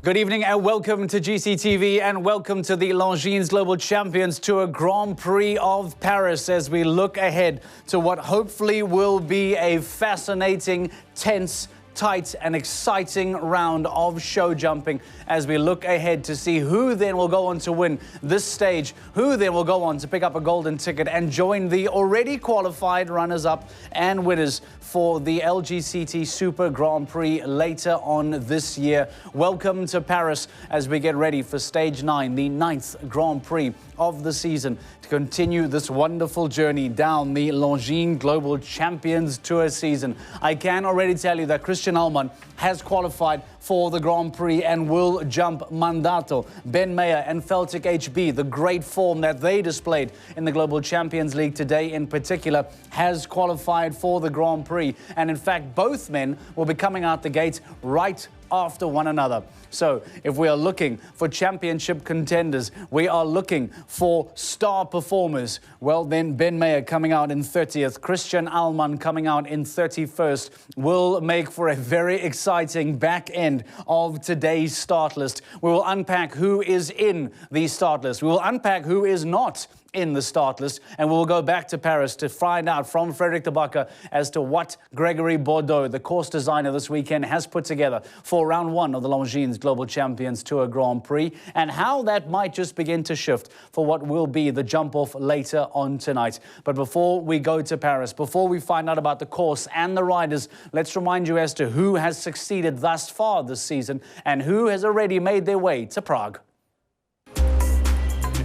Good evening and welcome to GCTV and welcome to the Longines Global Champions Tour Grand Prix of Paris as we look ahead to what hopefully will be a fascinating, tense, tight and exciting round of show jumping as we look ahead to see who then will go on to win this stage, who then will go on to pick up a golden ticket and join the already qualified runners-up and winners for the Lgct Super Grand Prix later on this year. Welcome to Paris as we get ready for stage 9, the 9th Grand Prix of the season, to continue this wonderful journey down the Longines Global Champions Tour season. I can already tell you that Christian Allman has qualified for the Grand Prix and will jump Mandato. Ben Mayer and Celtic HB, the great form that they displayed in the Global Champions League today in particular, has qualified for the Grand Prix. And in fact, both men will be coming out the gate right after one another. So if we are looking for championship contenders, we are looking for star performers, well then Ben Mayer coming out in 30th, Christian Allman coming out in 31st will make for a very exciting back end of today's start list. We will unpack who is in the start list. We will unpack who is not in the start list, and we'll go back to Paris to find out from Frederick de Backer as to what Gregory Bordeaux, the course designer this weekend, has put together for round 1 of the Longines Global Champions Tour Grand Prix, and how that might just begin to shift for what will be the jump-off later on tonight. But before we go to Paris, before we find out about the course and the riders, let's remind you as to who has succeeded thus far this season and who has already made their way to Prague.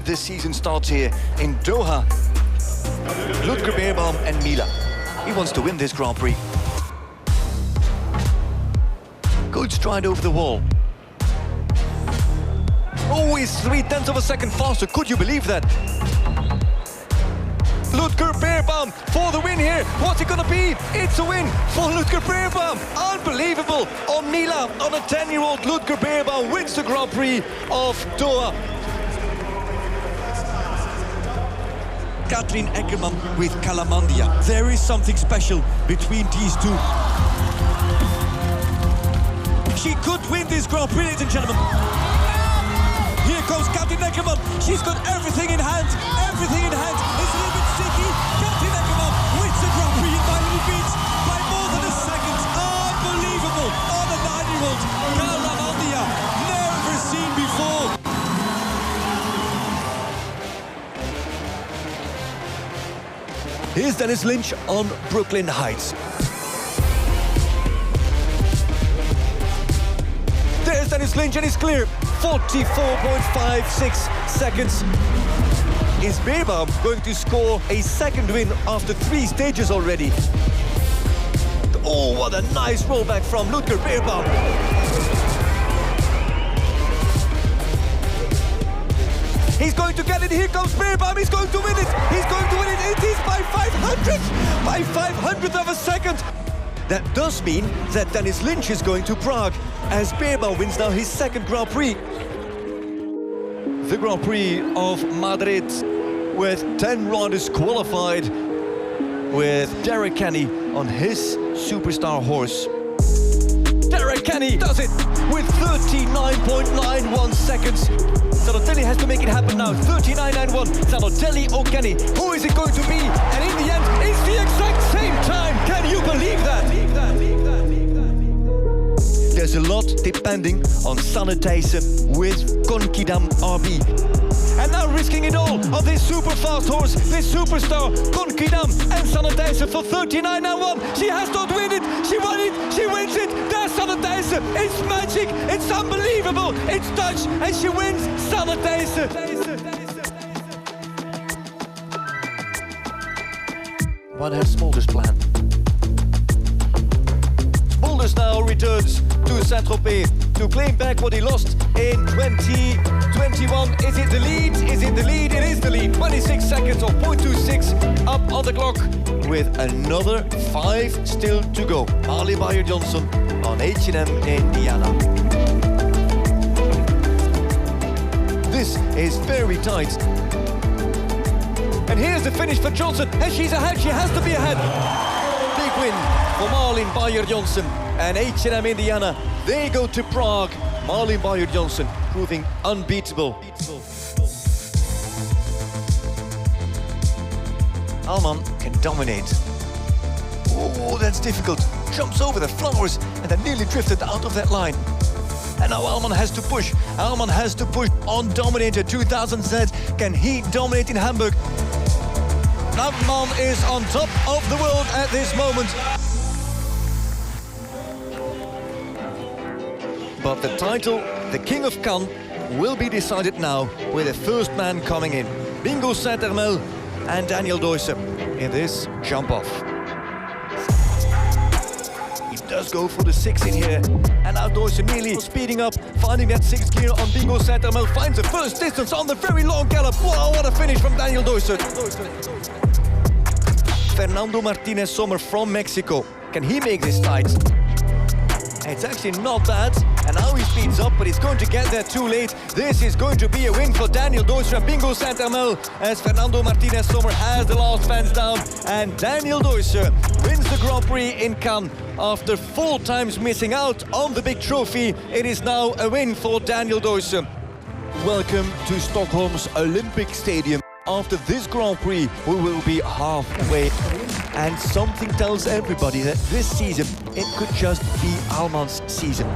This season starts here in Doha. Ludger Beerbaum and Mila. He wants to win this Grand Prix. Good stride over the wall. Oh, he's 0.3 of a second faster. Could you believe that? Ludger Beerbaum for the win here. What's it gonna be? It's a win for Ludger Beerbaum. Unbelievable. On Mila, on a 10-year-old, Ludger Beerbaum wins the Grand Prix of Doha. Kathleen Eckermann with Kalamandia. There is something special between these two. She could win this Grand Prix, ladies and gentlemen. Here comes Kathleen Eckermann. She's got everything in hand. Everything in hand. It's a little bit sticky. Kathleen Eckermann wins the Grand Prix in Miami Beach by more than a second. Unbelievable. On a 9-year-old. Kalamandia. Never seen before. Here's Dennis Lynch on Brooklyn Heights. There's Dennis Lynch and he's clear. 44.56 seconds. Is Beerbaum going to score a second win after 3 stages already? Oh, what a nice rollback from Ludger Beerbaum. He's going to get it. Here comes Beerbaum. He's going to win it. He's going to win it. It is by 500th. By 500th of a second. That does mean that Dennis Lynch is going to Prague as Beerbaum wins now his second Grand Prix. The Grand Prix of Madrid with 10 riders qualified with Derek Kenny on his superstar horse. Derek Kenny does it with 39.91 seconds. Zanotelli has to make it happen now. 39.91. Zanotelli or Kenny. Who is it going to be? And in the end, it's the exact same time. Can you believe that? There's a lot depending on Sanne Thijssen with Konkidam RB. And now risking it all on this super fast horse, this superstar, Konkidam and Sanne Thijssen for 39.91. She has not win it. She won it. She wins it. There's Sanne Thijssen. It's magic. It's unbelievable. It's Dutch. And she wins. Sanne Thijssen. What has Smulders planned? Smulders now returns to Saint-Tropez to claim back what he lost in 2021. Is it the lead? Is it the lead? It is the lead. 26 seconds or 0.26 up on the clock with another 5 still to go. Marley Bayer-Johnson on H&M Indiana. This is very tight. And here's the finish for Johnson, and she's ahead. She has to be ahead. Big win for Marlene Bayer-Johnson and H&M Indiana. They go to Prague Malin Bayer-Johnsen proving unbeatable. Alman can dominate. Oh, that's difficult. Jumps over the flowers and then nearly drifted out of that line. And now Alman has to push. Alman has to push on Dominator 2000Z. Can he dominate in Hamburg? Alman is on top of the world at this moment. But the title, the King of Cannes, will be decided now with the first man coming in. Bingo Saint-Hermel and Daniel Deusser in this jump-off. He does go for the 6 in here. And now Deusser nearly speeding up, finding that 6th gear on Bingo Saint-Hermel. Finds the first distance on the very long gallop. Wow, what a finish from Daniel Deusser. Fernando Martinez Sommer from Mexico. Can he make this tight? It's actually not bad, and now he speeds up, but he's going to get there too late. This is going to be a win for Daniel Deusser and Bingo Saint-Hermel, as Fernando Martinez Sommer has the last fence down, and Daniel Deusser wins the Grand Prix in Cannes. After 4 times missing out on the big trophy, it is now a win for Daniel Deusser. Welcome to Stockholm's Olympic Stadium. After this Grand Prix, we will be halfway. And something tells everybody that this season, it could just be Alman's season.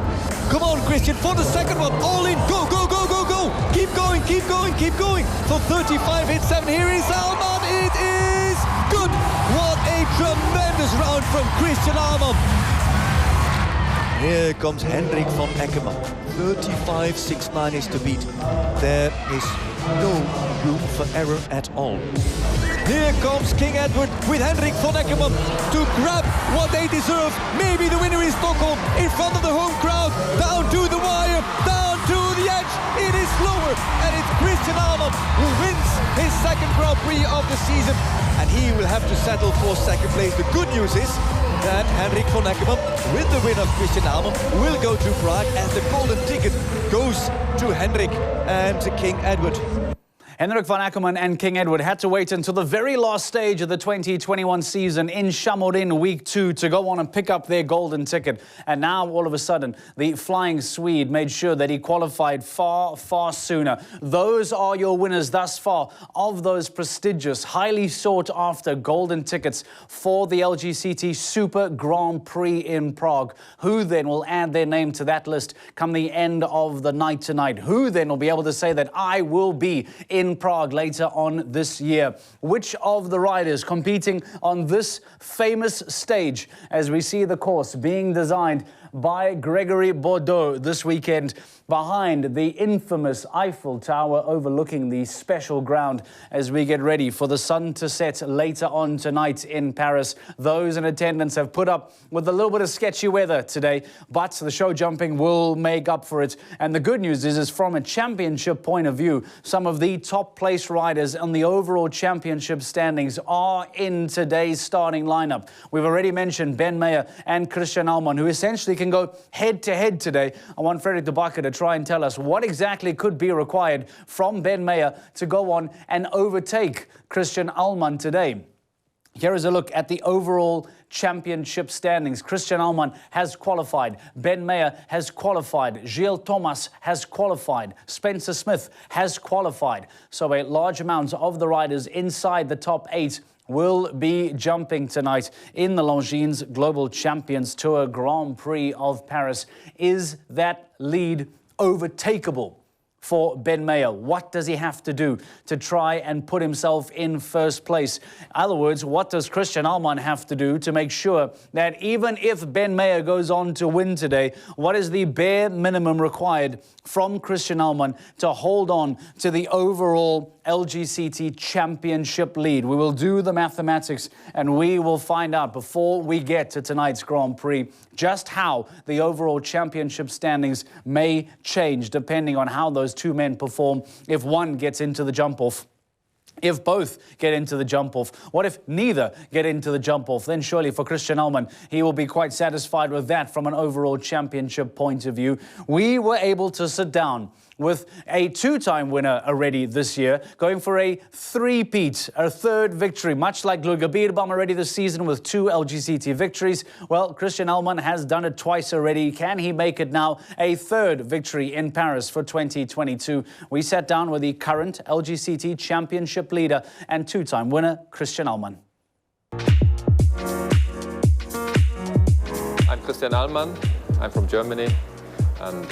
Come on, Christian, for the second one. All in. Go, go, go, go, go. Keep going, keep going, keep going. For 35, hit 7. Here is Alman. It is good. What a tremendous round from Christian Alman. Here comes Hendrik van Eckermann. 35.69 is to beat. There is no room for error at all. Here comes King Edward with Hendrik van Eckermann to grab what they deserve. Maybe the winner is Stockholm in front of the home crowd. Down to the wire, down to the edge. It is slower, and it's Christian Alman who wins his second Grand Prix of the season. And he will have to settle for second place. The good news is that Hendrik van Eckermann, with the win of Christian Alman, will go to Prague as the golden ticket goes to Hendrik and King Edward. Hendrik van Eckermann and King Edward had to wait until the very last stage of the 2021 season in Chamorin Week 2 to go on and pick up their golden ticket. And now, all of a sudden, the flying Swede made sure that he qualified far, far sooner. Those are your winners thus far of those prestigious, highly sought-after golden tickets for the Lgct Super Grand Prix in Prague. Who then will add their name to that list come the end of the night tonight? Who then will be able to say that I will be in Prague later on this year? Which of the riders competing on this famous stage, as we see the course being designed by Gregory Bordeaux this weekend behind the infamous Eiffel Tower overlooking the special ground as we get ready for the sun to set later on tonight in Paris. Those in attendance have put up with a little bit of sketchy weather today, but the show jumping will make up for it. And the good news is from a championship point of view, some of the top place riders on the overall championship standings are in today's starting lineup. We've already mentioned Ben Mayer and Christian Alman, who essentially can go head-to-head today. I want Frederick de Backer to try and tell us what exactly could be required from Ben Mayer to go on and overtake Christian Alman today. Here is a look at the overall championship standings. Christian Alman has qualified. Ben Mayer has qualified. Gilles Thomas has qualified. Spencer Smith has qualified. So a large amount of the riders inside the top 8 will be jumping tonight in the Longines Global Champions Tour Grand Prix of Paris. Is that lead overtakeable for Ben Mayer? What does he have to do to try and put himself in first place? In other words, what does Christian Alman have to do to make sure that even if Ben Mayer goes on to win today, what is the bare minimum required from Christian Alman to hold on to the overall Lgct championship lead? We will do the mathematics and we will find out before we get to tonight's Grand Prix just how the overall championship standings may change depending on how those two men perform. If one gets into the jump-off, if both get into the jump-off, what if neither get into the jump-off? Then surely for Christian Alman, he will be quite satisfied with that from an overall championship point of view. We were able to sit down with a two-time winner already this year, going for a three-peat, a third victory, much like Lgct already this season with 2 Lgct victories. Well, Christian Allmann has done it twice already. Can he make it now a third victory in Paris for 2022? We sat down with the current Lgct championship leader and two-time winner, Christian Allmann. I'm Christian Allmann. I'm from Germany and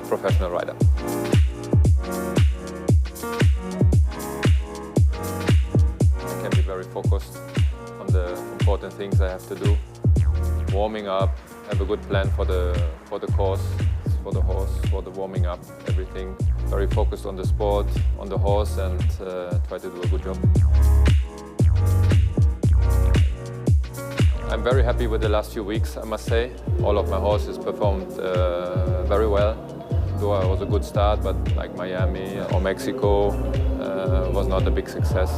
professional rider. I can be very focused on the important things I have to do. Warming up, have a good plan for the course, for the horse, for the warming up, everything. Very focused on the sport, on the horse, and try to do a good job. I'm very happy with the last few weeks, I must say. All of my horses performed very well. Though it was a good start, but like Miami or Mexico was not a big success.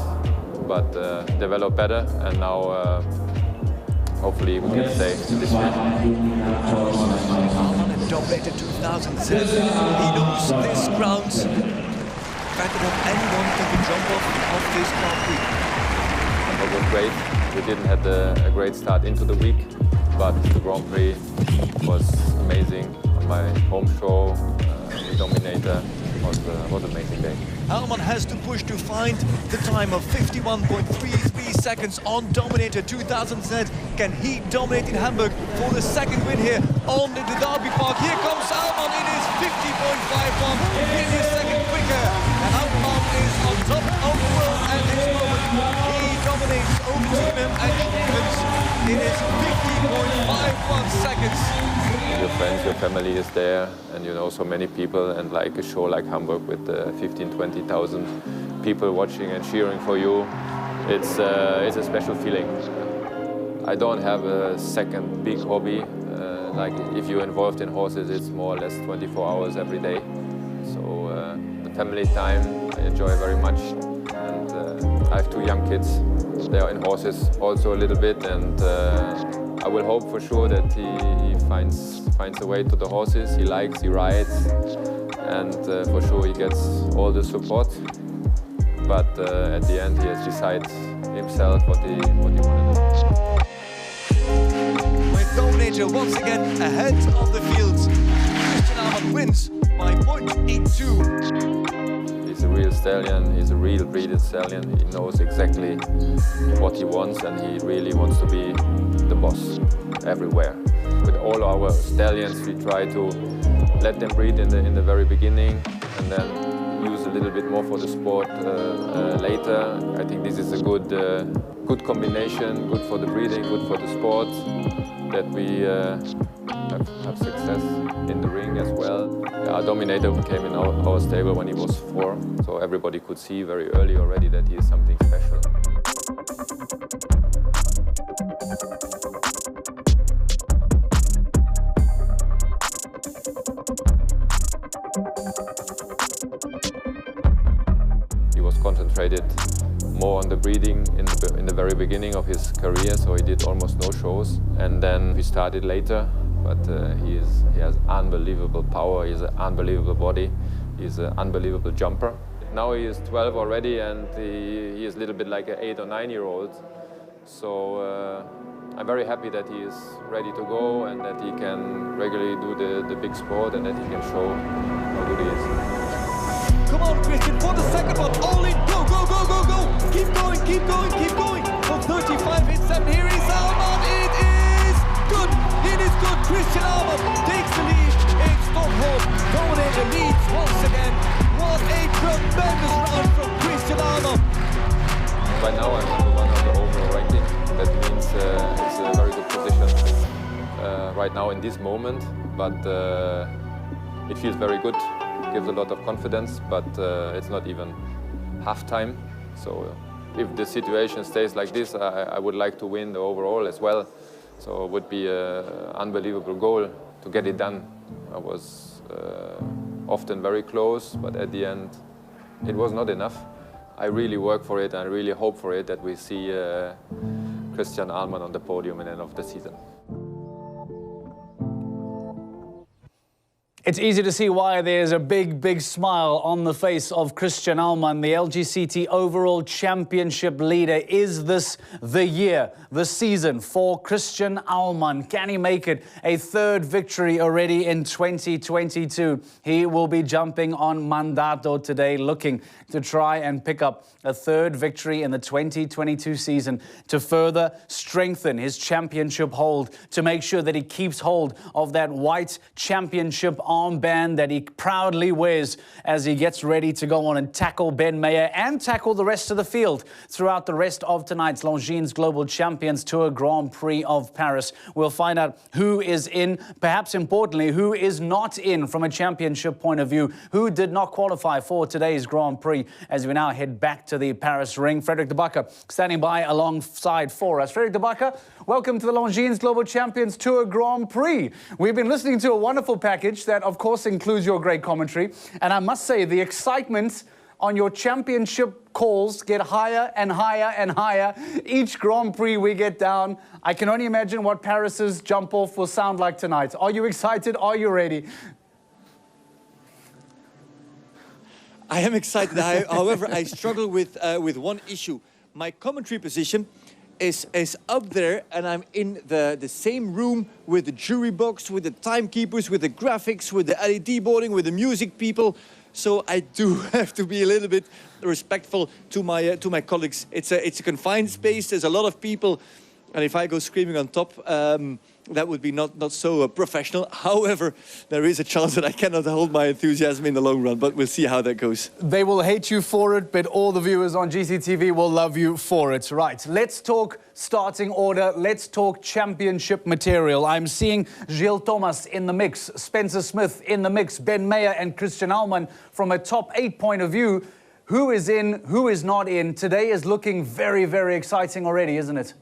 But developed better, and now hopefully we can stay in this field. Allmann dominated 2007. He knows this ground better than anyone who can jump off this Grand Prix. It was great. We didn't have a great start into the week, but the Grand Prix was amazing. On my home show, the Dominator was an amazing day. Allmann has to push to find the time of 51.33 seconds on Dominator 2000Z. Can he dominate in Hamburg for the second win here on the Derby Park? Here comes Allmann, it is 50.51, nearly a second quicker. And Allmann is on top of the world at this moment. He dominates over Tiemann and Stevens. It is 50.51 seconds. Your friends, your family is there, and you know so many people, and like a show like Hamburg with 15,000-20,000 people watching and cheering for you, it's a special feeling. I don't have a second big hobby. Like if you're involved in horses, it's more or less 24 hours every day. So the family time I enjoy very much, and I have 2 young kids. They are in horses also a little bit, and I will hope for sure that he finds a way to the horses. He likes, he rides, and for sure he gets all the support. But at the end he has decided himself what he wants to do. With Dominator once again ahead of the field, Christian Allmann wins by 0.82. He's a real stallion, he's a real breeded stallion. He knows exactly what he wants, and he really wants to be the boss everywhere. With all our stallions, we try to let them breed in the very beginning, and then use a little bit more for the sport later. I think this is a good combination, good for the breeding, good for the sport, that we have success in the ring as well. Our Dominator came in our stable when he was 4, so everybody could see very early already that he is something special. He was concentrated more on the breeding in the very beginning of his career, so he did almost no shows. And then we started later, but he has unbelievable power, he has an unbelievable body, he's an unbelievable jumper. Now he is 12 already, and he is a little bit like an 8 or 9-year-old. So I'm very happy that he is ready to go, and that he can regularly do the big sport, and that he can show how good he is. Come on, Christian, for the second one, all in, go, go, go, go, go! Keep going, keep going, keep going! For 35.87, here is Allmann, it is good! It is good, Christian Allmann takes the lead in Stockholm. Dominator leads once again. What a tremendous round from Christian Allmann! Right now I'm number 1 on the overall ranking. That means it's a very good position right now in this moment, but it feels very good. Gives a lot of confidence, but it's not even half time. So if the situation stays like this, I would like to win the overall as well. So it would be an unbelievable goal to get it done. I was often very close, but at the end it was not enough. I really work for it, and I really hope for it, that we see Christian Allmann on the podium at the end of the season. It's easy to see why there's a big smile on the face of Christian Ahlmann, the Lgct overall championship leader. Is this the year, the season for Christian Ahlmann? Can he make it a third victory already in 2022? He will be jumping on Mandato today, looking to try and pick up a third victory in the 2022 season to further strengthen his championship hold, to make sure that he keeps hold of that white championship armband that he proudly wears as he gets ready to go on and tackle Ben Mayer and tackle the rest of the field throughout the rest of tonight's Longines Global Champions Tour Grand Prix of Paris. We'll find out who is in, perhaps importantly, who is not in from a championship point of view, who did not qualify for today's Grand Prix as we now head back to the Paris ring. Frederik de Backer standing by alongside for us. Frederik de Backer, welcome to the Longines Global Champions Tour Grand Prix. We've been listening to a wonderful package that, of course, includes your great commentary. And I must say, the excitement on your championship calls get higher and higher and higher. Each Grand Prix we get down, I can only imagine what Paris's jump off will sound like tonight. Are you excited? Are you ready? I am excited. However, I struggle with one issue. My commentary position is up there, and I'm in the same room with the jury box, with the timekeepers, with the graphics, with the LED boarding, with the music people. So I do have to be a little bit respectful to my colleagues. It's a confined space. There's a lot of people, and if I go screaming on top, that would be not so professional. However, there is a chance that I cannot hold my enthusiasm in the long run, but we'll see how that goes. They will hate you for it, but all the viewers on GCTV will love you for it. Right, let's talk starting order. Let's talk championship material. I'm seeing Gilles Thomas in the mix, Spencer Smith in the mix, Ben Mayer and Christian Ahlmann from a top 8 point of view. Who is in, who is not in? Today is looking very exciting already, isn't it?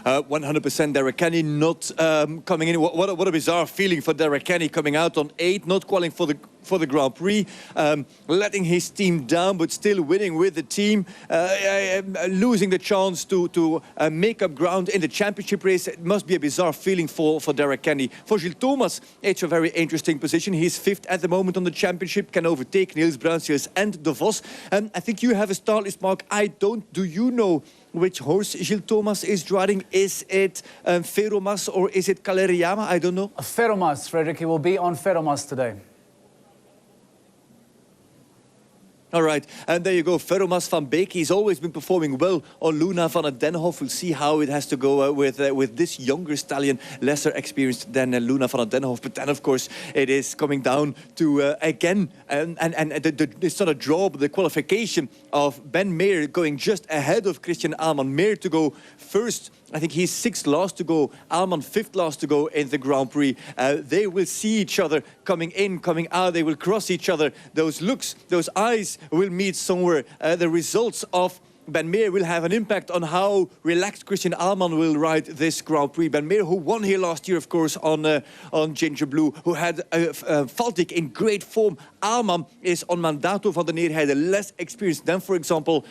100% Derek Kenny not coming in. What a bizarre feeling for Derek Kenny coming out on 8, not qualifying for the Grand Prix, letting his team down, but still winning with the team, losing the chance to make up ground in the championship race. It must be a bizarre feeling for Derek Kenny. For Gilles Thomas, it's a very interesting position. He's 5th at the moment on the championship, can overtake Niels Bruinsius and De Vos. I think you have a start list, Mark. I don't. Do you know which horse Gilles Thomas is riding? Is it Feromas or is it Caleriyama? I don't know. Feromas, Frederik. He will be on Feromas today. All right, and there you go, Feromas van Beek. He's always been performing well on Luna van den Hof. We'll see how it has to go with this younger stallion, lesser experienced than Luna van den Hof. But then, of course, it is coming down to, again, and it's not a draw, but the qualification of Ben Mayer going just ahead of Christian Ahlmann. Mayer to go first. I think he's 6th last to go, Ahlmann 5th last to go in the Grand Prix. They will see each other coming in, coming out. They will cross each other. Those looks, those eyes will meet somewhere. The results of Ben Mayer will have an impact on how relaxed Christian Ahlmann will ride this Grand Prix. Ben Mayer, who won here last year, of course, on Ginger Blue, who had Faltic in great form. Ahlmann is on Mandato van der Neer, had a less experience than, for example,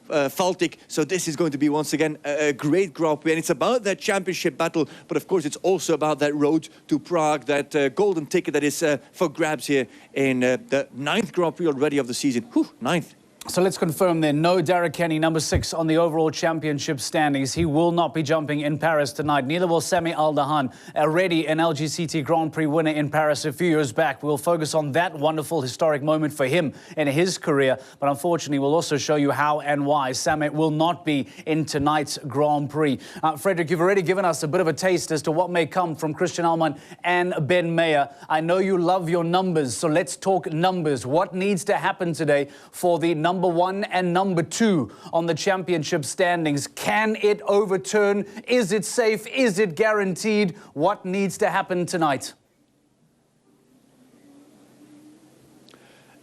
Faltic. So this is going to be once again a great Grand Prix, and it's about that championship battle, but of course it's also about that road to Prague, that golden ticket that is for grabs here in the 9th Grand Prix already of the season. Whew, 9th. So let's confirm then, no Derek Kenny, number 6 on the overall championship standings. He will not be jumping in Paris tonight. Neither will Sami Aldahan, already an Lgct Grand Prix winner in Paris a few years back. We'll focus on that wonderful historic moment for him in his career. But unfortunately, we'll also show you how and why Sami will not be in tonight's Grand Prix. Frederik, you've already given us a bit of a taste as to what may come from Christian Ahlmann and Ben Mayer. I know you love your numbers, so let's talk numbers. What needs to happen today for the number 1 and number 2 on the championship standings? Can it overturn? Is it safe? Is it guaranteed? What needs to happen tonight?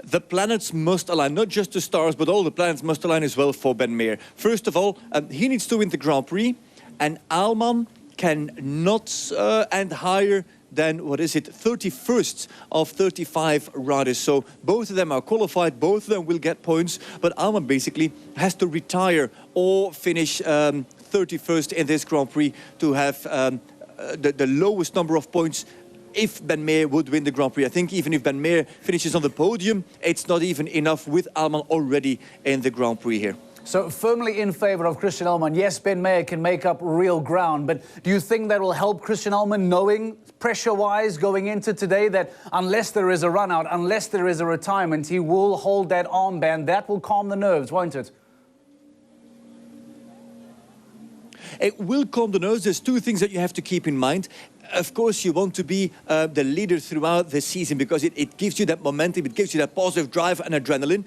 The planets must align, not just the stars, but all the planets must align as well for Ben Mayer. First of all, he needs to win the Grand Prix, and Ahlmann cannot end higher than, what is it, 31st of 35 riders. So both of them are qualified, both of them will get points, but Ahlmann basically has to retire or finish 31st in this Grand Prix to have the lowest number of points if Ben Meer would win the Grand Prix. I think even if Ben Meer finishes on the podium, it's not even enough with Alman already in the Grand Prix here. So firmly in favour of Christian Alman. Yes, Ben Meer can make up real ground, but do you think that will help Christian Alman, knowing pressure-wise going into today that unless there is a run-out, unless there is a retirement, he will hold that armband? That will calm the nerves, won't it? It will calm the nerves. There's two things that you have to keep in mind. Of course, you want to be the leader throughout the season because it gives you that momentum, it gives you that positive drive and adrenaline.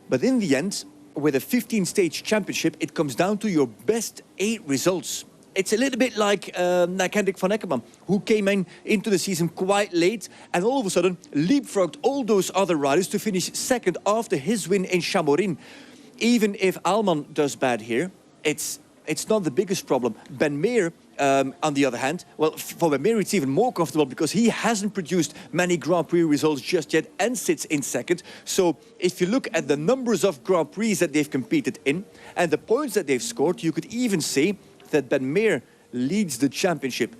But in the end, with a 15-stage championship, it comes down to your best 8 results. It's a little bit like Hendrik van Eckermann, who came into the season quite late and all of a sudden leapfrogged all those other riders to finish second after his win in Chamorin. Even if Alman does bad here, it's not the biggest problem. Ben Meer, on the other hand, well, for Ben Meer it's even more comfortable because he hasn't produced many Grand Prix results just yet and sits in second. So if you look at the numbers of Grand Prix that they've competed in and the points that they've scored, you could even say that Ben Meer leads the championship.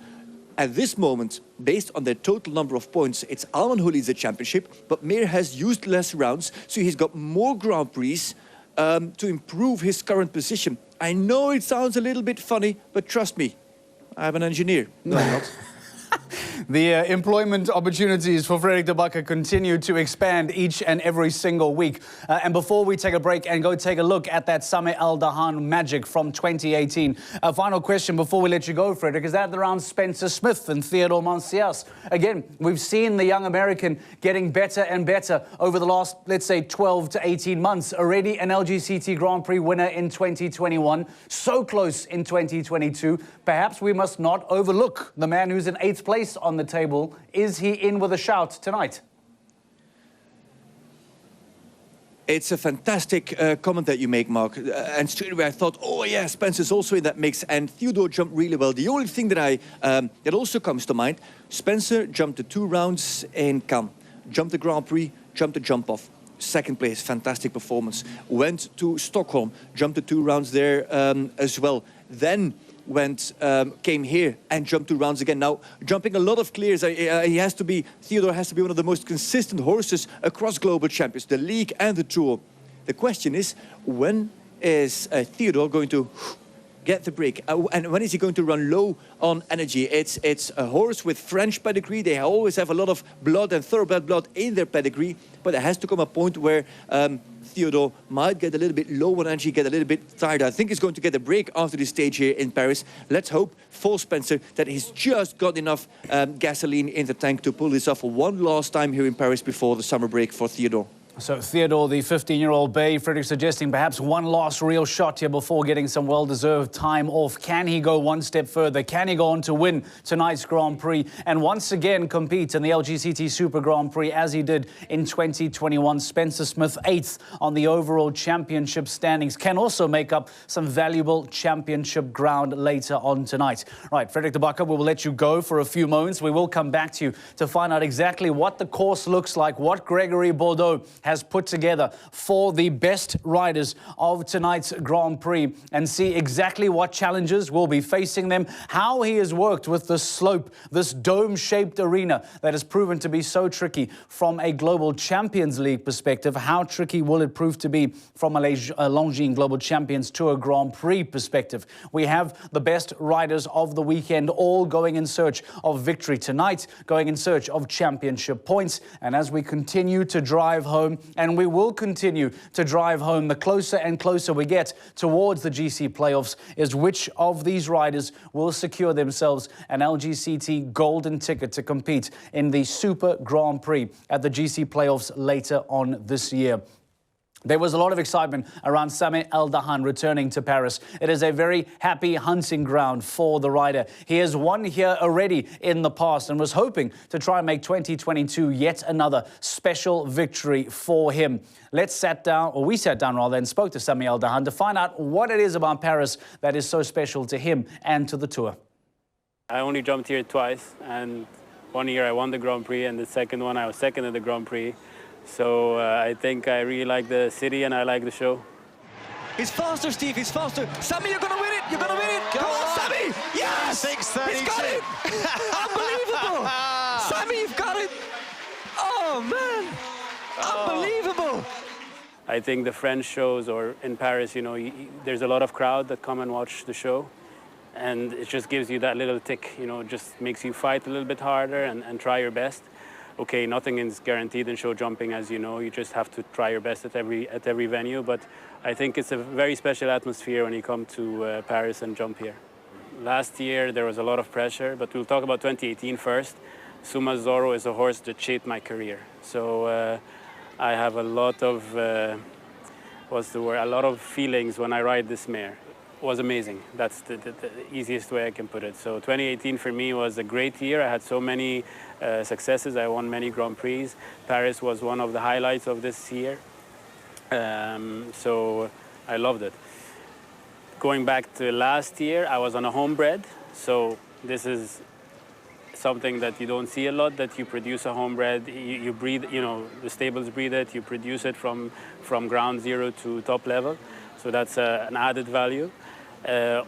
At this moment, based on their total number of points, it's Alman who leads the championship, but Meer has used less rounds, so he's got more Grand Prix to improve his current position. I know it sounds a little bit funny, but trust me, I'm an engineer. No, I'm not. The employment opportunities for Frederik de Backer continue to expand each and every single week. And before we take a break and go take a look at that Sami Al Dahan magic from 2018, a final question before we let you go, Frederik, is that around Spencer Smith and Theodore Mancias. Again, we've seen the young American getting better and better over the last, let's say, 12 to 18 months. Already an Lgct Grand Prix winner in 2021, so close in 2022. Perhaps we must not overlook the man who's in 8th place on the table. Is he in with a shout tonight? It's a fantastic comment that you make, Mark. And straight away I thought, oh yeah, Spencer's also in that mix. And Theodore jumped really well. The only thing that that also comes to mind, Spencer jumped the 2 rounds in Cannes. Jumped the Grand Prix, jumped the jump off. Second place, fantastic performance. Went to Stockholm, jumped the 2 rounds there as well. Then came here and jumped 2 rounds again. Now, jumping a lot of clears, Theodore has to be one of the most consistent horses across global champions, the league and the tour. The question is, when is Theodore going to get the break? And when is he going to run low on energy? It's a horse with French pedigree. They always have a lot of blood and thoroughbred blood in their pedigree, but there has to come a point where Theodore might get a little bit low on energy, get a little bit tired. I think he's going to get a break after this stage here in Paris. Let's hope for Spencer that he's just got enough gasoline in the tank to pull this off one last time here in Paris before the summer break for Theodore. So Theodore, the 15-year-old bay, Frederik suggesting perhaps one last real shot here before getting some well-deserved time off. Can he go one step further? Can he go on to win tonight's Grand Prix and once again compete in the Lgct Super Grand Prix as he did in 2021? Spencer Smith 8th on the overall championship standings, can also make up some valuable championship ground later on tonight. Right, Frederik de Backer, we will let you go for a few moments. We will come back to you to find out exactly what the course looks like, what Gregory Bordeaux has put together for the best riders of tonight's Grand Prix and see exactly what challenges will be facing them, how he has worked with the slope, this dome-shaped arena that has proven to be so tricky from a Global Champions League perspective. How tricky will it prove to be from a Longines Global Champions Tour Grand Prix perspective? We have the best riders of the weekend all going in search of victory tonight, going in search of championship points. And as we continue to drive home, and we will continue to drive home, the closer and closer we get towards the GC playoffs, is which of these riders will secure themselves an Lgct golden ticket to compete in the Super Grand Prix at the GC playoffs later on this year. There was a lot of excitement around Sami Al Dahan returning to Paris. It is a very happy hunting ground for the rider. He has won here already in the past and was hoping to try and make 2022 yet another special victory for him. We sat down and spoke to Sami Al Dahan to find out what it is about Paris that is so special to him and to the tour. I only jumped here twice, and one year I won the Grand Prix, and the second one I was second at the Grand Prix. So I think I really like the city and I like the show. He's faster, Steve, he's faster. Sami, you're gonna win it, you're gonna win it. Come on, Sami! Yes! 6:32. He's got it! Unbelievable! Sammy, you've got it! Oh, man! Unbelievable! I think the French shows, or in Paris, you know, there's a lot of crowd that come and watch the show. And it just gives you that little tick, you know, just makes you fight a little bit harder and try your best. Okay, nothing is guaranteed in show jumping, as you know. You just have to try your best at every venue. But I think it's a very special atmosphere when you come to Paris and jump here. Last year, there was a lot of pressure, but we'll talk about 2018 first. Suma Zorro is a horse that shaped my career. So I have a lot of, a lot of feelings when I ride this mare. It was amazing. That's the easiest way I can put it. So 2018 for me was a great year. I had so many successes. I won many Grand Prix. Paris was one of the highlights of this year. So I loved it. Going back to last year, I was on a homebred. So this is something that you don't see a lot, that you produce a homebred, you breed, you know, the stables breed it, you produce it from ground zero to top level. So that's an added value.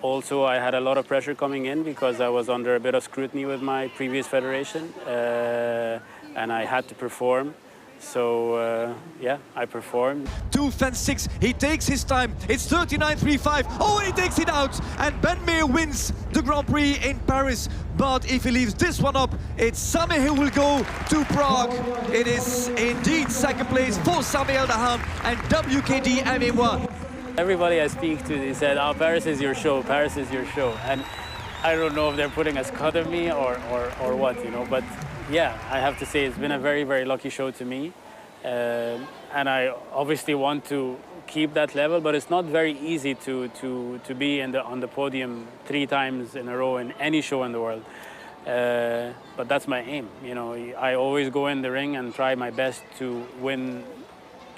Also, I had a lot of pressure coming in because I was under a bit of scrutiny with my previous federation, and I had to perform. So, yeah, I performed. 2 fence 6, he takes his time, it's 39.35, oh, and he takes it out, and Ben Meer wins the Grand Prix in Paris. But if he leaves this one up, it's Sami who will go to Prague. It is indeed second place for Sami Eldahan and WKD MA1. Everybody I speak to, they said, oh, Paris is your show, Paris is your show. And I don't know if they're putting a scud on me or what, you know, but yeah, I have to say it's been a very, very lucky show to me. And I obviously want to keep that level, but it's not very easy to be on the podium 3 times in a row in any show in the world. But that's my aim, you know. I always go in the ring and try my best to win.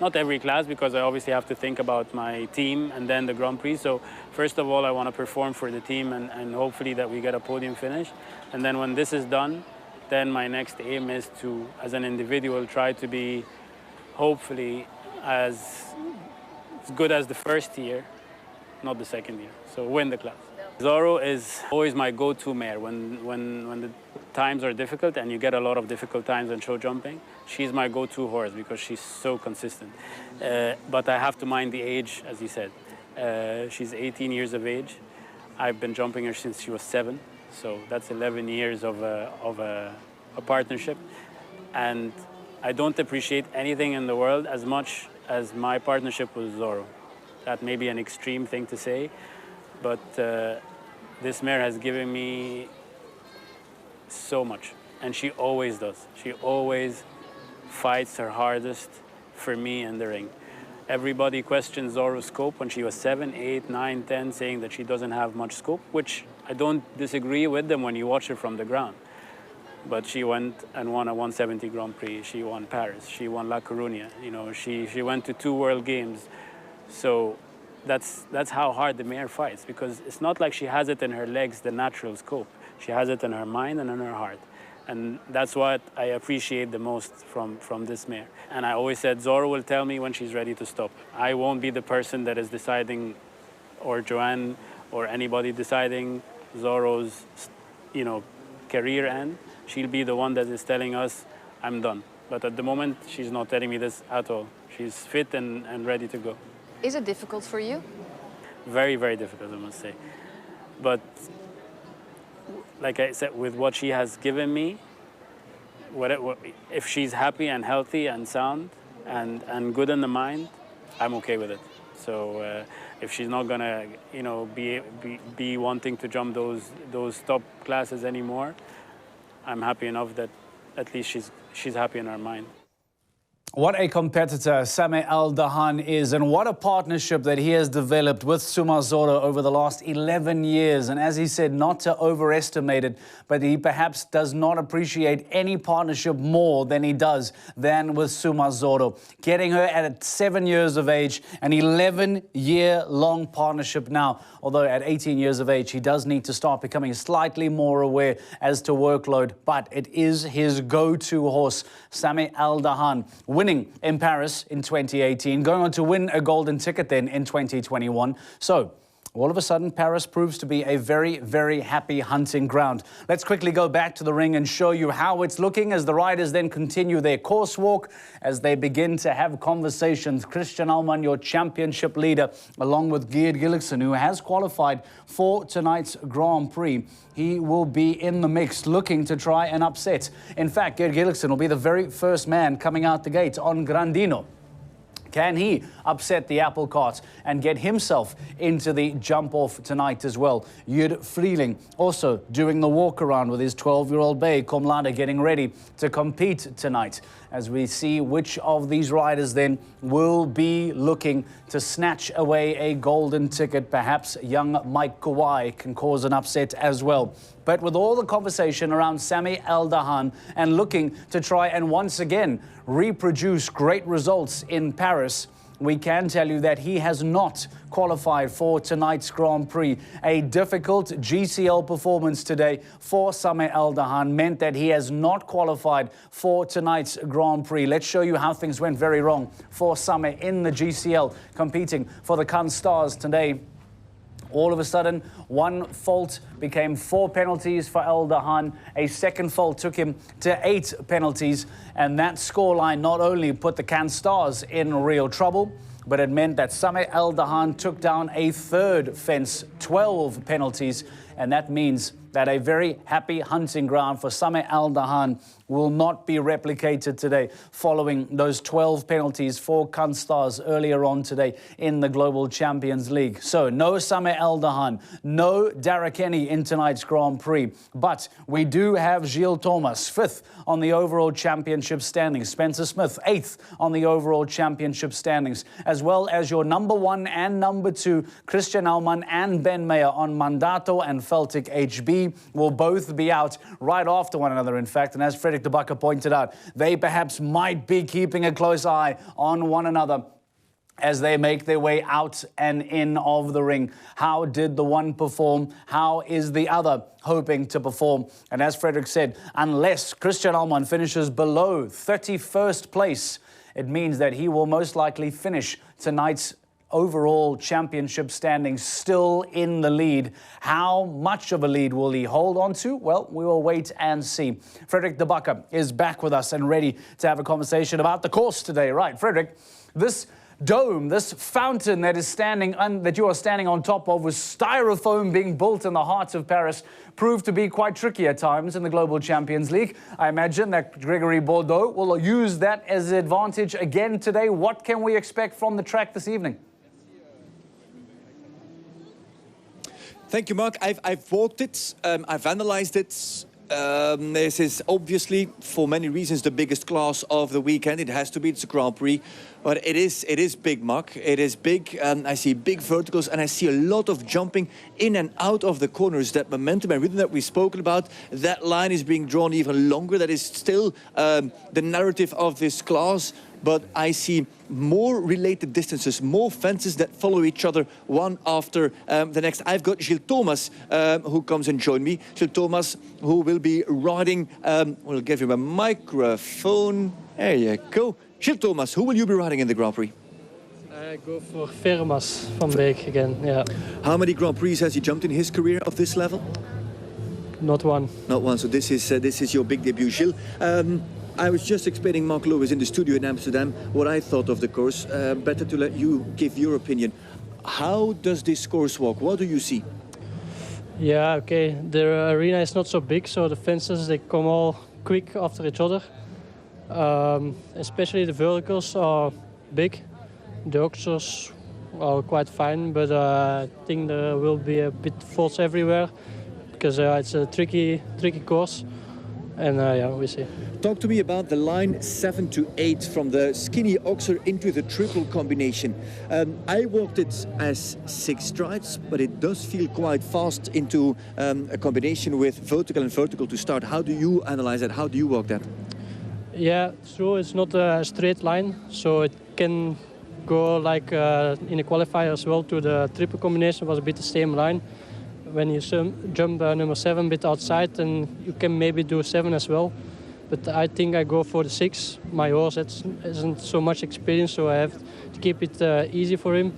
Not every class, because I obviously have to think about my team and then the Grand Prix. So first of all, I want to perform for the team and hopefully that we get a podium finish. And then when this is done, then my next aim is to, as an individual, try to be hopefully as good as the first year, not the second year. So win the class. Zorro is always my go-to mare when the times are difficult, and you get a lot of difficult times in show jumping. She's my go-to horse because she's so consistent. But I have to mind the age, as you said. She's 18 years of age. I've been jumping her since she was 7, so that's 11 years of a partnership. And I don't appreciate anything in the world as much as my partnership with Zorro. That may be an extreme thing to say, but this mare has given me so much, and she always does. She always fights her hardest for me in the ring. Everybody questions Zorro's scope when she was 7, 8, 9, 10, saying that she doesn't have much scope, which I don't disagree with them when you watch her from the ground. But she went and won a 170 Grand Prix. She won Paris. She won La Coruña. You know, she went to 2 World Games. So that's how hard the mare fights, because it's not like she has it in her legs, the natural scope. She has it in her mind and in her heart. And that's what I appreciate the most from this mare. And I always said, Zorro will tell me when she's ready to stop. I won't be the person that is deciding, or Joanne, or anybody deciding Zorro's, you know, career end. She'll be the one that is telling us, I'm done. But at the moment, she's not telling me this at all. She's fit and ready to go. Is it difficult for you? Very, very difficult, I must say. But like I said, with what she has given me, if she's happy and healthy and sound and good in the mind, I'm okay with it. So if she's not gonna, you know, be wanting to jump those top classes anymore, I'm happy enough that at least she's happy in her mind. What a competitor Sami Eldahan is, and what a partnership that he has developed with Suma Zorro over the last 11 years. And as he said, not to overestimate it, but he perhaps does not appreciate any partnership more than he does with Suma Zorro. Getting her at 7 years of age, an 11-year-long partnership now. Although at 18 years of age, he does need to start becoming slightly more aware as to workload. But it is his go-to horse, Sami Eldahan, winning in Paris in 2018, going on to win a golden ticket then in 2021. So all of a sudden, Paris proves to be a very, very happy hunting ground. Let's quickly go back to the ring and show you how it's looking as the riders then continue their course walk, as they begin to have conversations. Christian Allman, your championship leader, along with Geert Gillickson, who has qualified for tonight's Grand Prix. He will be in the mix, looking to try and upset. In fact, Geert Gillickson will be the very first man coming out the gate on Grandino. Can he upset the apple cart and get himself into the jump-off tonight as well? Jud Freeling also doing the walk-around with his 12-year-old babe, Komlade, getting ready to compete tonight, as we see which of these riders then will be looking to snatch away a golden ticket. Perhaps young Mike Kawai can cause an upset as well. But with all the conversation around Sami Eldahan and looking to try and once again reproduce great results in Paris, we can tell you that he has not qualified for tonight's Grand Prix. A difficult GCL performance today for Sami Eldahan meant that he has not qualified for tonight's Grand Prix. Let's show you how things went very wrong for Sami in the GCL, competing for the Cannes Stars today. All of a sudden, one fault became 4 penalties for Eldahan. A second fault took him to 8 penalties. And that scoreline not only put the Cannes Stars in real trouble, but it meant that Sami Eldahan took down a third fence, 12 penalties. And that means that a very happy hunting ground for Sami Eldahan will not be replicated today, following those 12 penalties for Cannes Stars earlier on today in the Global Champions League. So no Sami Eldahan, no Darrakeni in tonight's Grand Prix. But we do have Gilles Thomas, 5th on the overall championship standings. Spencer Smith, 8th on the overall championship standings, as well as your number 1 and number 2, Christian Allman and Ben Meyer on Mandato and Feltic HB, will both be out right after one another, in fact. And as Frederik de Backer pointed out, they perhaps might be keeping a close eye on one another as they make their way out and in of the ring. How did the one perform? How is the other hoping to perform? And as Frederik said, unless Christian Allman finishes below 31st place, it means that he will most likely finish tonight's overall championship standings still in the lead. How much of a lead will he hold on to? Well, we will wait and see. Frederik de Backer is back with us and ready to have a conversation about the course today. Right, Frederik, this dome, this fountain that is that you are standing on top of, with styrofoam being built in the heart of Paris, proved to be quite tricky at times in the Global Champions League. I imagine that Gregory Bordeaux will use that as an advantage again today. What can we expect from the track this evening? Thank you, Mark. I've walked it, I've analyzed it. This is obviously, for many reasons, the biggest class of the weekend. It has to be. It's a Grand Prix. But it is big, Mark. It is big. I see big verticals, and I see a lot of jumping in and out of the corners. That momentum and rhythm that we've spoken about, that line is being drawn even longer. That is still the narrative of this class. But I see more related distances, more fences that follow each other one after the next. I've got Gilles Thomas who comes and join me. Gilles Thomas, who will be riding, we'll give him a microphone. There you go. Gilles Thomas, who will you be riding in the Grand Prix? I go for Vermas van Beek again, yeah. How many Grand Prix has he jumped in his career of this level? Not one. Not one, so this is your big debut, Gilles. I was just explaining Mark Lewis in the studio in Amsterdam what I thought of the course. Better to let you give your opinion. How does this course walk? What do you see? Yeah, okay. The arena is not so big, so the fences, they come all quick after each other. Especially the verticals are big. The oxers are quite fine, but I think there will be a bit faults everywhere because it's a tricky course. And yeah, we see. Talk to me about the line 7 to 8 from the skinny oxer into the triple combination. I walked it as 6 strides, but it does feel quite fast into a combination with vertical and vertical to start. How do you analyze that? How do you walk that? Yeah, so it's not a straight line, so it can go like in a qualifier as well to the triple combination was a bit the same line. When you jump number 7 a bit outside, then you can maybe do 7 as well. But I think I go for the 6. My horse isn't so much experience, so I have to keep it easy for him.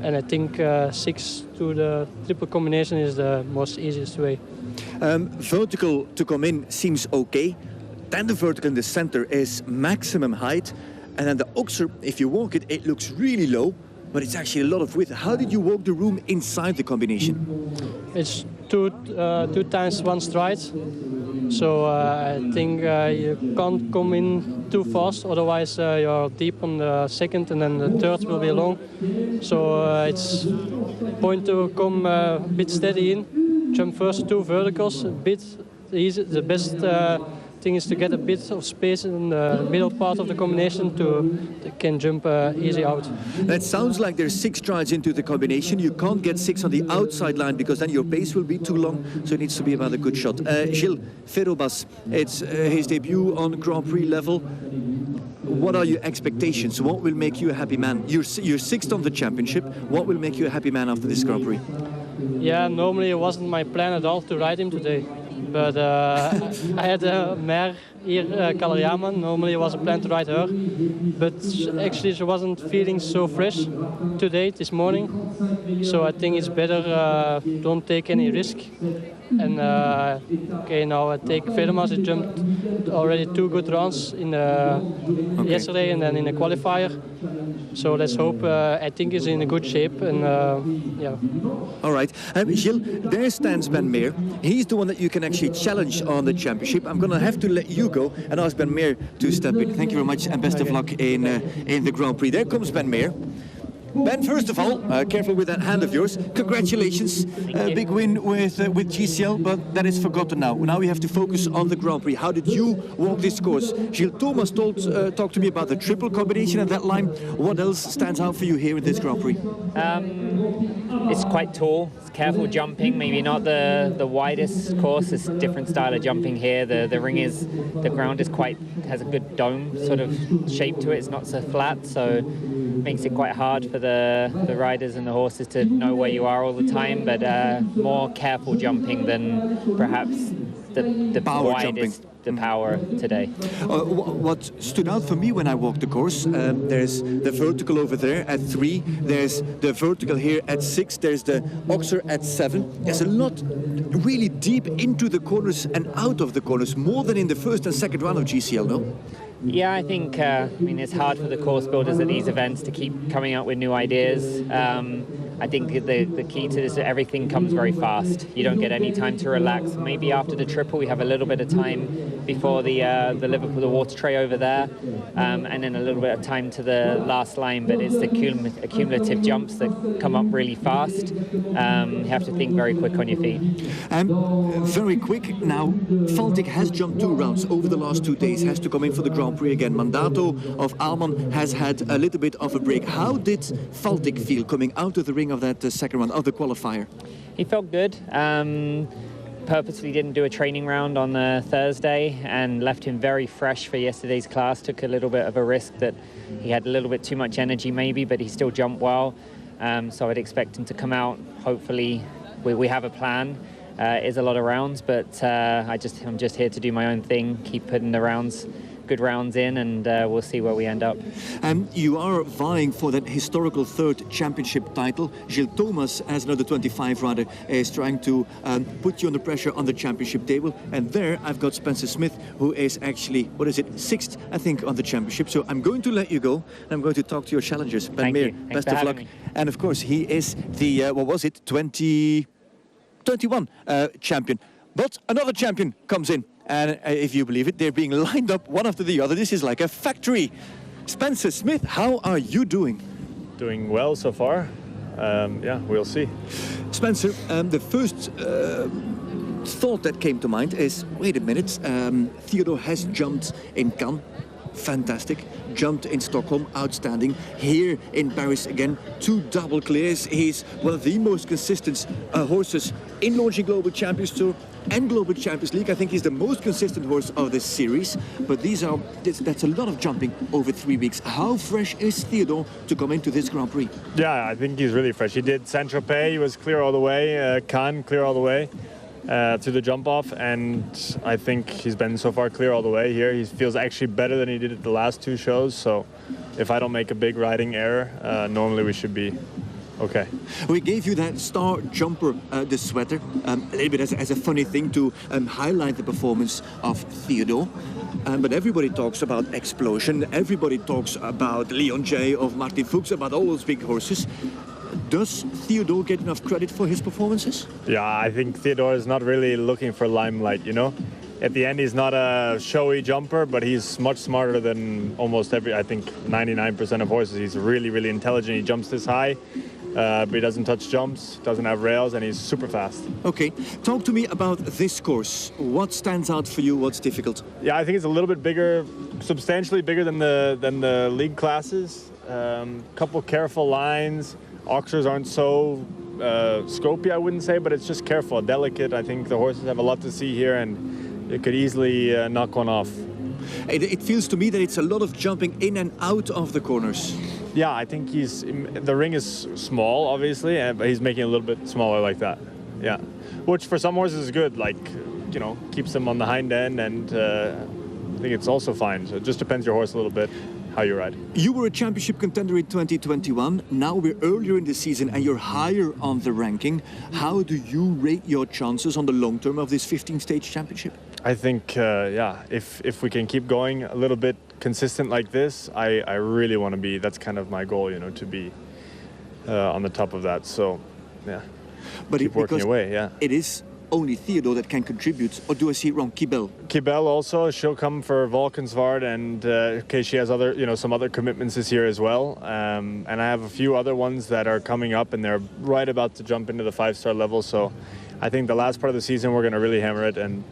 And I think 6 to the triple combination is the most easiest way. Vertical to come in seems okay. Then the vertical in the center is maximum height. And then the Oxer, if you walk it, it looks really low, but it's actually a lot of width. How did you walk the room inside the combination? It's two times one stride. So I think you can't come in too fast, otherwise you're deep on the second and then the third will be long. So it's point to come a bit steady in, jump first 2 verticals, a bit easy. The best thing is to get a bit of space in the middle part of the combination to can jump easy out. That sounds like there's 6 strides into the combination. You can't get 6 on the outside line because then your pace will be too long, so it needs to be about a good shot. Gilles Ferrobas, it's his debut on Grand Prix level. What are your expectations? What will make you a happy man? You're 6th on the championship. What will make you a happy man after this Grand Prix? Yeah, normally it wasn't my plan at all to ride him today. But I had a mare here, Kalariama. Normally it was a plan to ride her. But actually she wasn't feeling so fresh today, this morning. So I think it's better don't take any risk. And okay, now I take Vermas. I jumped already 2 good rounds in yesterday and then in a qualifier. So let's hope. I think he's in a good shape, and yeah. All right, Gilles, there stands Ben Meer. He's the one that you can actually challenge on the championship. I'm going to have to let you go and ask Ben Meer to step in. Thank you very much, and best of luck in the Grand Prix. There comes Ben Meer. Ben, first of all, careful with that hand of yours. Congratulations, big win with GCL, but that is forgotten now. Now we have to focus on the Grand Prix. How did you walk this course? Gilles Thomas talked to me about the triple combination at that line. What else stands out for you here in this Grand Prix? It's quite tall. It's careful jumping. Maybe not the widest course. It's a different style of jumping here. The ground is has a good dome sort of shape to it. It's not so flat, so makes it quite hard for the riders and the horses to know where you are all the time, but more careful jumping than perhaps the power widest jumping. The power today. What stood out for me when I walked the course, there's the vertical over there at 3, there's the vertical here at 6, there's the Oxer at 7. There's a lot really deep into the corners and out of the corners, more than in the first and second round of GCL, no? Yeah, I think I mean it's hard for the course builders at these events to keep coming up with new ideas. I think the key to this is everything comes very fast. You don't get any time to relax. Maybe after the triple we have a little bit of time before the Liverpool, the water tray over there, and then a little bit of time to the last line. But it's the cumulative jumps that come up really fast. You have to think very quick on your feet. Very quick now. Faltic has jumped 2 rounds over the last 2 days. Has to come in for the Grand Prix again. Mandato of Alman has had a little bit of a break. How did Faltic feel coming out of the ring of that second round of the qualifier? He felt good. Purposely didn't do a training round on Thursday and left him very fresh for yesterday's class. Took a little bit of a risk that he had a little bit too much energy maybe, but he still jumped well. So I'd expect him to come out. Hopefully, we have a plan. It is a lot of rounds, but I'm just here to do my own thing, keep putting the good rounds in, and we'll see where we end up. You are vying for that historical 3rd championship title. Gilles Thomas, as another 25 rider, is trying to put you under pressure on the championship table. And there I've got Spencer Smith, who is actually, 6th, I think, on the championship. So I'm going to let you go, and I'm going to talk to your challengers. Ben Meer, best of luck. And of course, he is the, 2021 champion. But another champion comes in. And if you believe it, they're being lined up one after the other. This is like a factory. Spencer Smith, how are you doing? Doing well so far. Yeah, we'll see. Spencer, the first thought that came to mind is, wait a minute, Theodore has jumped in Cannes. Fantastic. Jumped in Stockholm, outstanding. Here in Paris again, 2 double clears. He's one of the most consistent horses in launching Global Champions Tour and Global Champions League. I think he's the most consistent horse of this series. But that's a lot of jumping over 3 weeks. How fresh is Theodore to come into this Grand Prix? Yeah, I think he's really fresh. He did Saint-Tropez, he was clear all the way. Cannes, clear all the way. To the jump off, and I think he's been so far clear all the way here. He feels actually better than he did at the last 2 shows, so if I don't make a big riding error, normally we should be okay. We gave you that star jumper, the sweater, a little bit as a funny thing to highlight the performance of Theodore. But everybody talks about Explosion, everybody talks about Longines, of Martin Fuchs, about all those big horses. Does Theodore get enough credit for his performances? Yeah, I think Theodore is not really looking for limelight, you know? At the end, he's not a showy jumper, but he's much smarter than almost I think 99% of horses. He's really, really intelligent. He jumps this high, but he doesn't touch jumps, doesn't have rails, and he's super fast. Okay, talk to me about this course. What stands out for you? What's difficult? Yeah, I think it's a little bit bigger, substantially bigger than the league classes. Couple careful lines. Oxers aren't so scopy, I wouldn't say, but it's just careful, delicate. I think the horses have a lot to see here, and it could easily knock one off. It feels to me that it's a lot of jumping in and out of the corners. Yeah, I think the ring is small, obviously, but he's making it a little bit smaller like that. Yeah, which for some horses is good, like, you know, keeps them on the hind end, and I think it's also fine. So it just depends your horse a little bit, how you ride. You were a championship contender in 2021. Now we're earlier in the season and you're higher on the ranking. How do you rate your chances on the long term of this 15-stage championship? I think, yeah, if we can keep going a little bit consistent like this, I really want to be, that's kind of my goal, you know, to be on the top of that. So, yeah, but keep working away, yeah. It is only Theodore that can contribute, or do I see it wrong? Kibel also, she'll come for Valkenswaard, and okay, she has other, you know, some other commitments this year as well. And I have a few other ones that are coming up, and they're right about to jump into the 5-star level. So I think the last part of the season we're going to really hammer it and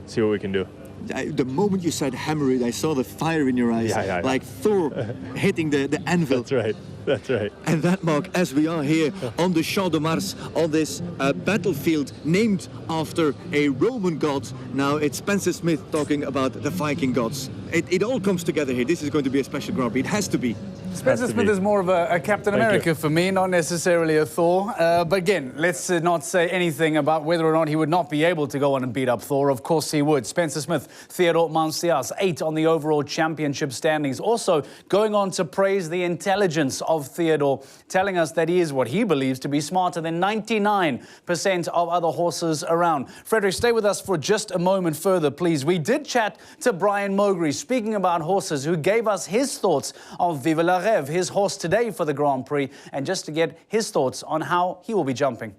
see what we can do. The moment you said hammer it, I saw the fire in your eyes, like Thor hitting the anvil. That's right. That's right. And that, Mark, as we are here on the Champ de Mars, on this battlefield named after a Roman god. Now it's Spencer Smith talking about the Viking gods. It all comes together here. This is going to be a special Grand Prix. It has to be. Spencer Smith is more of a Captain America for me, not necessarily a Thor. But again, let's not say anything about whether or not he would not be able to go on and beat up Thor. Of course he would. Spencer Smith, Theodore Mancias, 8 on the overall championship standings. Also going on to praise the intelligence of Theodore, telling us that he is what he believes to be smarter than 99% of other horses around. Frederick, stay with us for just a moment further, please. We did chat to Brian Mowgry, speaking about horses, who gave us his thoughts on Vive la Rêve, his horse today for the Grand Prix, and just to get his thoughts on how he will be jumping.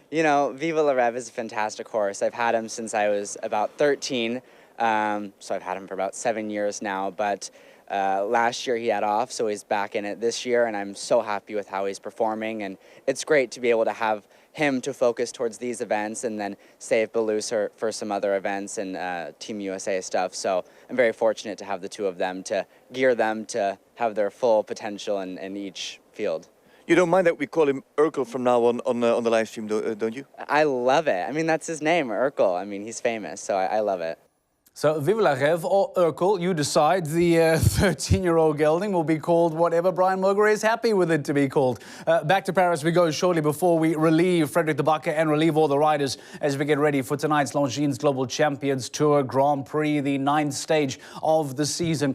You know, Vive la Rêve is a fantastic horse. I've had him since I was about 13, so I've had him for about 7 years now, but last year he had off, so he's back in it this year, and I'm so happy with how he's performing, and it's great to be able to have him to focus towards these events and then save Belouse for some other events and Team USA stuff. So I'm very fortunate to have the two of them, to gear them to have their full potential in each field. You don't mind that we call him Urkel from now on the live stream, don't you? I love it. I mean, that's his name, Urkel. I mean, he's famous, so I love it. So, Vive la Rêve or Urkel, you decide. The 13-year-old gelding will be called whatever Brian Mowgry is happy with it to be called. Back to Paris we go shortly before we relieve Frederick de Backer and relieve all the riders as we get ready for tonight's Longines Global Champions Tour Grand Prix, the 9th stage of the season.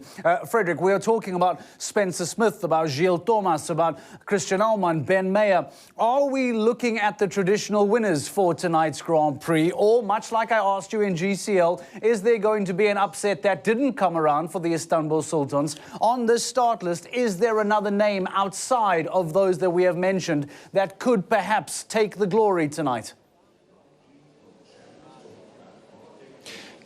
Frederick, we are talking about Spencer Smith, about Gilles Thomas, about Christian Aumann, Ben Mayer. Are we looking at the traditional winners for tonight's Grand Prix? Or, much like I asked you in GCL, is there going to be an upset that didn't come around for the Istanbul Sultans? On this start list, is there another name outside of those that we have mentioned that could perhaps take the glory tonight?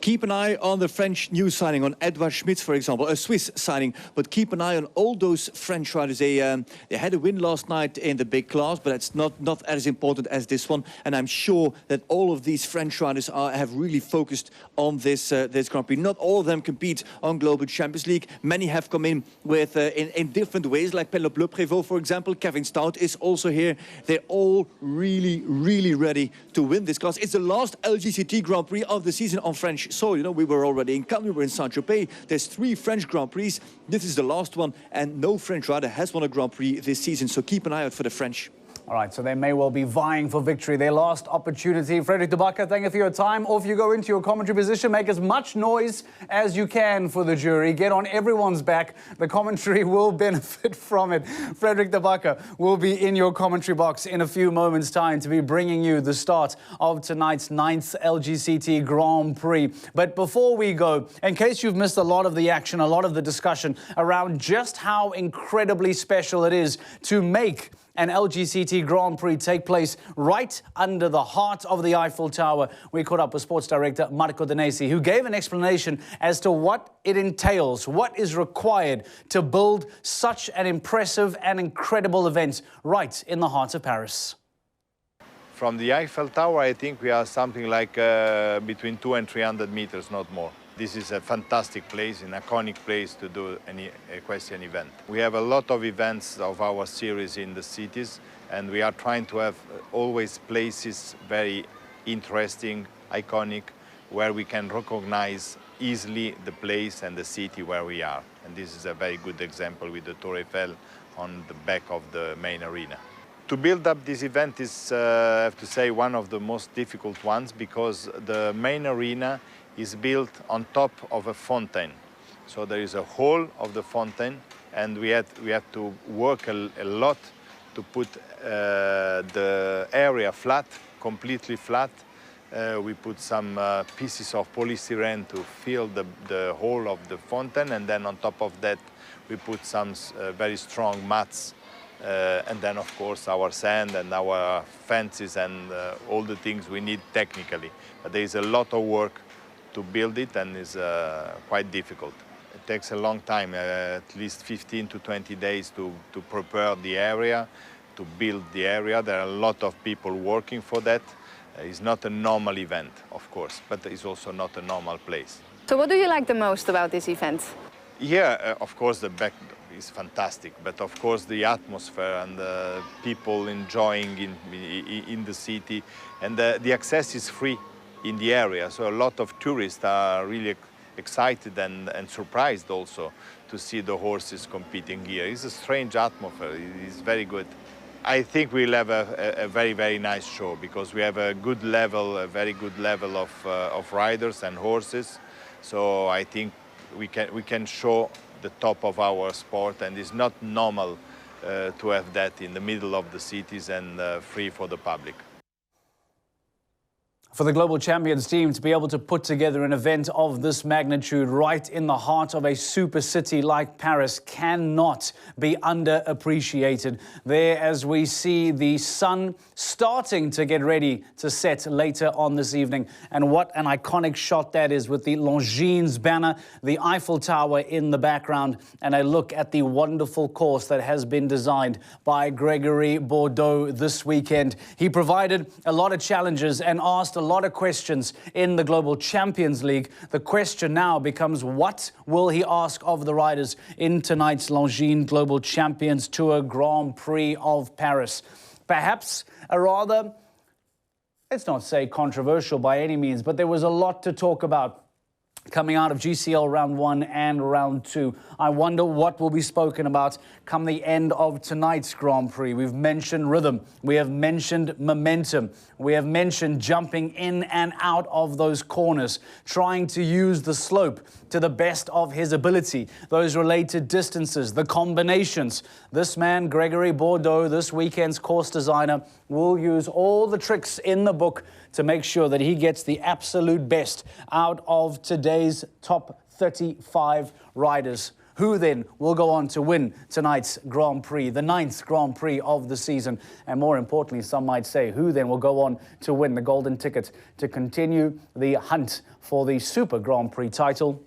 Keep an eye on the French new signing, on Edouard Schmitz, for example, a Swiss signing. But keep an eye on all those French riders. They had a win last night in the big class, but it's not as important as this one. And I'm sure that all of these French riders have really focused on this Grand Prix. Not all of them compete on Global Champions League. Many have come in with in different ways, like Penelope Le Prévost, for example. Kevin Stout is also here. They're all really, really ready to win this class. It's the last Lgct Grand Prix of the season on French soil. You know, we were already in Cannes, we were in Saint-Tropez. There's 3 French Grand Prix. This is the last one, and no French rider has won a Grand Prix this season, so keep an eye out for the French. All right, so they may well be vying for victory. Their last opportunity. Frederick de Backer, thank you for your time. Off you go into your commentary position. Make as much noise as you can for the jury. Get on everyone's back. The commentary will benefit from it. Frederick de Backer will be in your commentary box in a few moments' time to be bringing you the start of tonight's 9th Lgct Grand Prix. But before we go, in case you've missed a lot of the action, a lot of the discussion around just how incredibly special it is to make an Lgct Grand Prix take place right under the heart of the Eiffel Tower. We caught up with Sports Director Marco Danesi, who gave an explanation as to what it entails, what is required to build such an impressive and incredible event right in the heart of Paris. From the Eiffel Tower, I think we are something like between 200 and 300 meters, not more. This is a fantastic place, an iconic place to do any equestrian event. We have a lot of events of our series in the cities, and we are trying to have always places very interesting, iconic, where we can recognize easily the place and the city where we are. And this is a very good example with the Tour Eiffel on the back of the main arena. To build up this event is, I have to say, one of the most difficult ones, because the main arena is built on top of a fountain. So there is a hole of the fountain, and we have to work a lot to put the area flat, completely flat. We put some pieces of polystyrene to fill the hole of the fountain, and then on top of that we put some very strong mats. And then, of course, our sand and our fences and all the things we need technically. But there is a lot of work to build it, and is quite difficult. It takes a long time, at least 15 to 20 days to prepare the area, to build the area. There are a lot of people working for that. It's not a normal event, of course, but it's also not a normal place. So what do you like the most about this event? Yeah, of course, the back is fantastic, but of course the atmosphere and the people enjoying in the city, and the access is free in the area, so a lot of tourists are really excited and surprised also to see the horses competing here. It's a strange atmosphere, it's very good. I think we'll have a very, very nice show, because we have a good level, a very good level of riders and horses, so I think we can show the top of our sport, and it's not normal to have that in the middle of the cities and free for the public. For the Global Champions team to be able to put together an event of this magnitude right in the heart of a super city like Paris cannot be underappreciated. There, as we see the sun starting to get ready to set later on this evening. And what an iconic shot that is, with the Longines banner, the Eiffel Tower in the background, and a look at the wonderful course that has been designed by Gregory Bordeaux this weekend. He provided a lot of challenges and asked a lot of questions in the Global Champions League. The question now becomes, what will he ask of the riders in tonight's Longines Global Champions Tour Grand Prix of Paris? Perhaps a rather, let's not say controversial by any means, but there was a lot to talk about coming out of GCL Round 1 and Round 2. I wonder what will be spoken about come the end of tonight's Grand Prix. We've mentioned rhythm. We have mentioned momentum. We have mentioned jumping in and out of those corners, trying to use the slope to the best of his ability, those related distances, the combinations. This man, Gregory Bordeaux, this weekend's course designer, will use all the tricks in the book to make sure that he gets the absolute best out of today's top 35 riders, who then will go on to win tonight's Grand Prix, the 9th Grand Prix of the season. And more importantly, some might say, who then will go on to win the golden ticket to continue the hunt for the Super Grand Prix title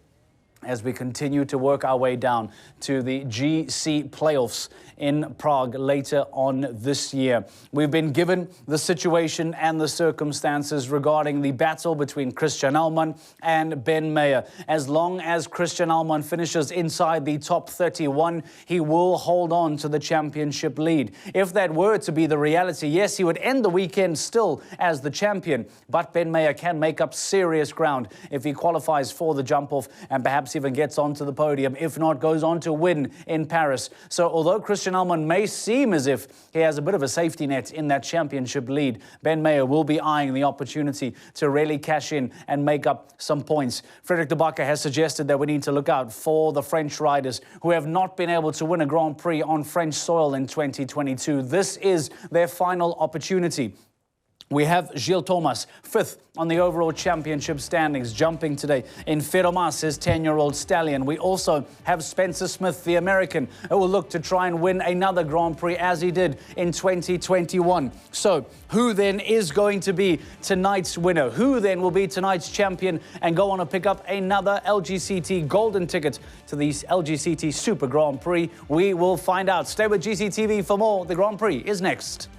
as we continue to work our way down to the GC playoffs in Prague later on this year. We've been given the situation and the circumstances regarding the battle between Christian Ahlmann and Ben Mayer. As long as Christian Ahlmann finishes inside the top 31, he will hold on to the championship lead. If that were to be the reality, yes, he would end the weekend still as the champion, but Ben Mayer can make up serious ground if he qualifies for the jump-off, and perhaps perhaps even gets onto the podium, if not goes on to win in Paris. So although Christian Almond may seem as if he has a bit of a safety net in that championship lead, Ben Mayer will be eyeing the opportunity to really cash in and make up some points. Frederick de Backer has suggested that we need to look out for the French riders who have not been able to win a Grand Prix on French soil in 2022. This is their final opportunity. We have Gilles Thomas, 5th on the overall championship standings, jumping today in Ferromas, his 10-year-old stallion. We also have Spencer Smith, the American, who will look to try and win another Grand Prix as he did in 2021. So who then is going to be tonight's winner? Who then will be tonight's champion and go on to pick up another Lgct golden ticket to the Lgct Super Grand Prix? We will find out. Stay with GCTV for more. The Grand Prix is next.